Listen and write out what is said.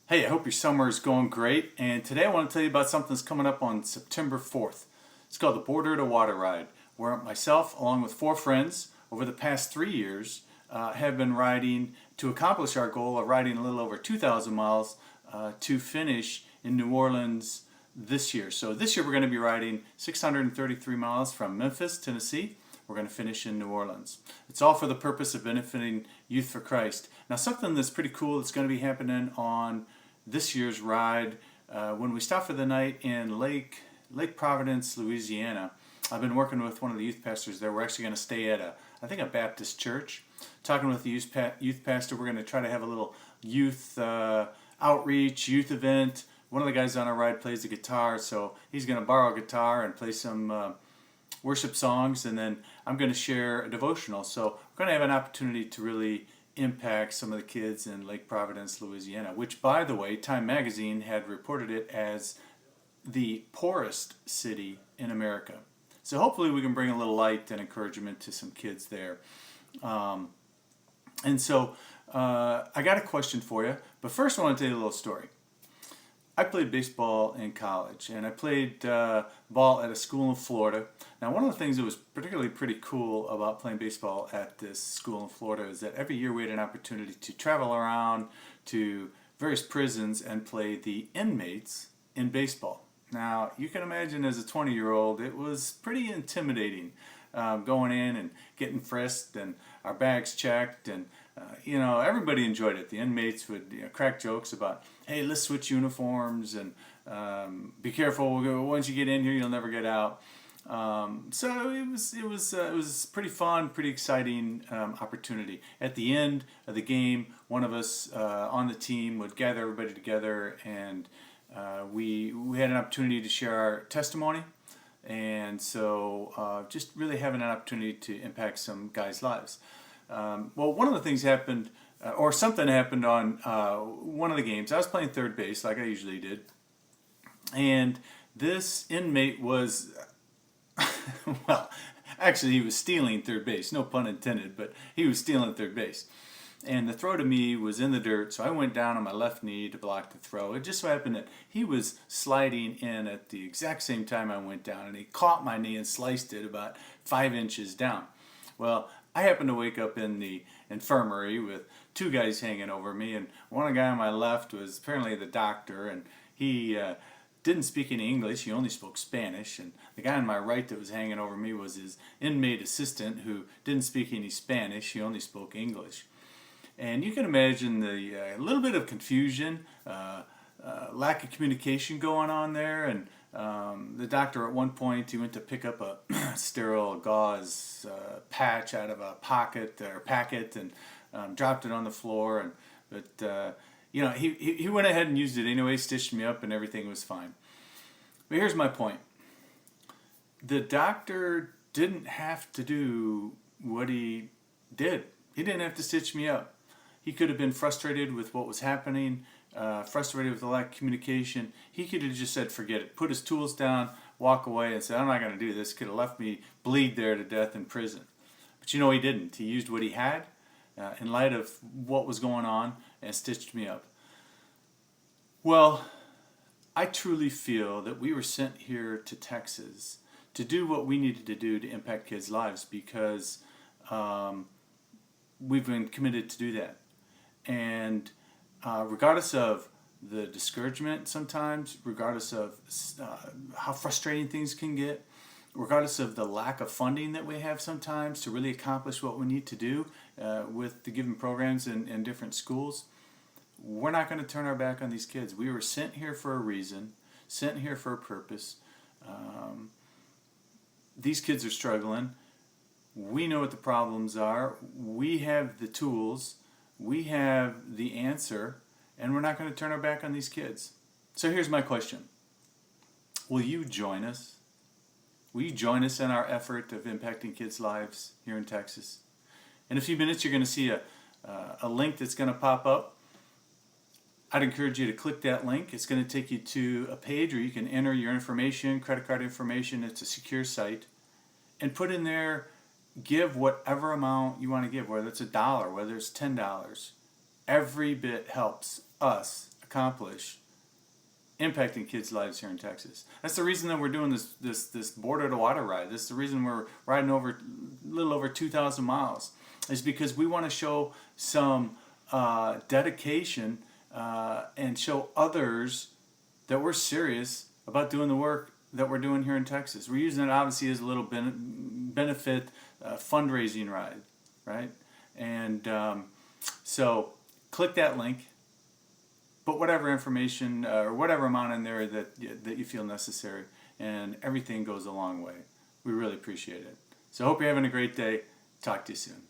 Hey, I hope your summer is going great. And today I want to tell you about something that's coming up on September 4th. It's called the Border-to-Water ride, where myself, along with 4 friends, over the past 3 years, have been riding to accomplish our goal of riding a little over 2,000 miles to finish in New Orleans this year. So this year we're going to be riding 633 miles from Memphis, Tennessee. We're going to finish in New Orleans. It's all for the purpose of benefiting Youth for Christ. Now, something that's pretty cool that's going to be happening on this year's ride when we stop for the night in Lake Providence, Louisiana. I've been working with one of the youth pastors there. We're actually going to stay at I think a Baptist church. Talking with the youth pastor, we're going to try to have a little youth outreach, youth event. One of the guys on our ride plays the guitar, so he's going to borrow a guitar and play some worship songs, and then I'm going to share a devotional. So we're going to have an opportunity to really impact some of the kids in Lake Providence, Louisiana, which, by the way, Time Magazine had reported it as the poorest city in America. So hopefully we can bring a little light and encouragement to some kids there. And so I got a question for you, but first I want to tell you a little story. I played baseball in college, and I played ball at a school in Florida. Now, one of the things that was particularly pretty cool about playing baseball at this school in Florida is that every year we had an opportunity to travel around to various prisons and play the inmates in baseball. Now, you can imagine as a 20-year-old, it was pretty intimidating going in and getting frisked and our bags checked, and everybody enjoyed it. The inmates would crack jokes about, hey, let's switch uniforms, and be careful, once you get in here you'll never get out. So it was pretty fun, pretty exciting opportunity. At the end of the game, one of us on the team would gather everybody together, and we had an opportunity to share our testimony. And so just really having an opportunity to impact some guys' lives. Well, one of the things happened, or something happened on one of the games. I was playing third base like I usually did, and this inmate was, well, actually he was stealing third base, no pun intended, but he was stealing third base. And the throw to me was in the dirt, so I went down on my left knee to block the throw. It just so happened that he was sliding in at the exact same time I went down, and he caught my knee and sliced it about 5 inches down. Well, I happened to wake up in the infirmary with 2 guys hanging over me, and one guy on my left was apparently the doctor, and he didn't speak any English, he only spoke Spanish, and the guy on my right that was hanging over me was his inmate assistant who didn't speak any Spanish, he only spoke English. And you can imagine the little bit of confusion, lack of communication going on there. And the doctor at one point, he went to pick up a sterile gauze patch out of a pocket or packet, and dropped it on the floor. But he went ahead and used it anyway, stitched me up, and everything was fine. But here's my point. The doctor didn't have to do what he did. He didn't have to stitch me up. He could have been frustrated with what was happening, frustrated with the lack of communication. He could have just said, forget it, put his tools down, walk away, and said, I'm not going to do this. Could have left me bleed there to death in prison. But he didn't. He used what he had in light of what was going on and stitched me up. Well, I truly feel that we were sent here to Texas to do what we needed to do to impact kids' lives, because we've been committed to do that. And regardless of the discouragement sometimes, regardless of how frustrating things can get, regardless of the lack of funding that we have sometimes to really accomplish what we need to do with the given programs in different schools, we're not going to turn our back on these kids. We were sent here for a reason, sent here for a purpose. These kids are struggling. We know what the problems are. We have the tools. We have the answer, and we're not going to turn our back on these kids. So here's my question. Will you join us? Will you join us in our effort of impacting kids' lives here in Texas? In a few minutes, you're going to see a link that's going to pop up. I'd encourage you to click that link. It's going to take you to a page where you can enter your information, credit card information. It's a secure site. And put in there, give whatever amount you want to give, whether it's $1, whether it's $10. Every bit helps us accomplish impacting kids' lives here in Texas. That's the reason that we're doing this Border-to-Water ride. That's the reason we're riding over a little over 2,000 miles. Is because we want to show some dedication and show others that we're serious about doing the work that we're doing here in Texas. We're using it obviously as a little benefit fundraising ride, right? And so click that link. Put whatever information or whatever amount in there that you feel necessary, and everything goes a long way. We really appreciate it. So I hope you're having a great day. Talk to you soon.